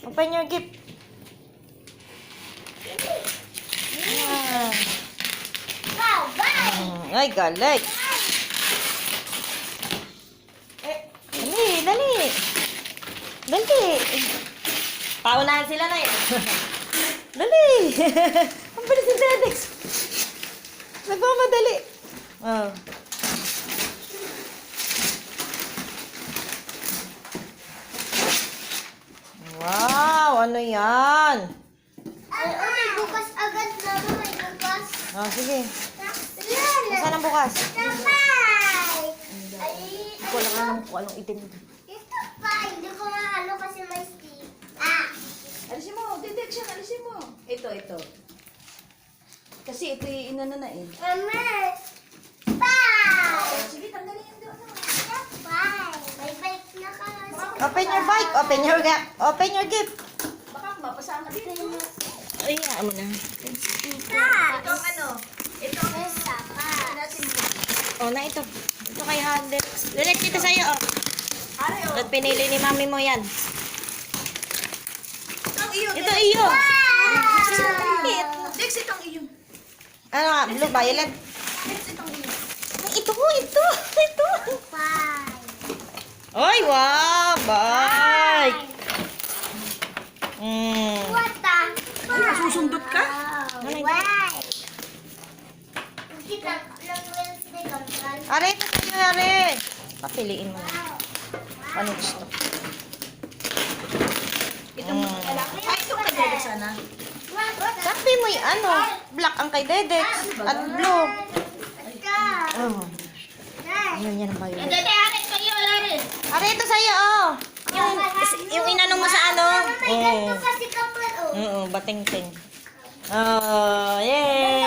Open your gift. Yan. Wow, bye! Ay, galing. Dali, dali. Dali. Paunahan sila na yun. Dali. Ang bilis ni Dedex. Nagmamadali. Oh. Wow, ano yan? Ay, may bukas agad na. May bukas. Oh, sige. Yan! Saan ang bukas? Sabay! Ay, Hindi ko lang alam kung anong itim. ito pa. Hindi ko mahalo kasi may stick. Ah! Alisin mo, detection, alisin mo. Ito. Kasi ito yung inano na eh. Mama! Bye! Oh, sige, tanggalin yung doon. Bye! May bike na ka. Open your bike. Open your gift. Baka mapasama dito. Ay, ano na. Itong ano? Itong Isa pa. natin mo. Oh, na ito. Ito kay Handex. Lilit dito sa'yo, oh. Are, oh. Ba't pinili ni mami mo yan? Itong iyo. Ito iyo. Dex, itong iyo. Ano nga, blue, violet. Dex, itong iyo. Ay, ito. Ito. Bye! Ay, wow. Bye. What the? Ay, nasusundot ka? Ano yun? Wow! Kita lang Wednesday kankan. Are, ito sa'yo, are. Papiliin mo na. Ano gusto? Itong ay, itong kadede sana. Sabi mo yung ano, black ang kay Dedex at blue. Oh, ayun yan ang violet. Are, ito sa'yo, oh. Yung inanong mo sa ano? May ganito kasi kapal, oh. Oo, bating-ting. Oh, yay!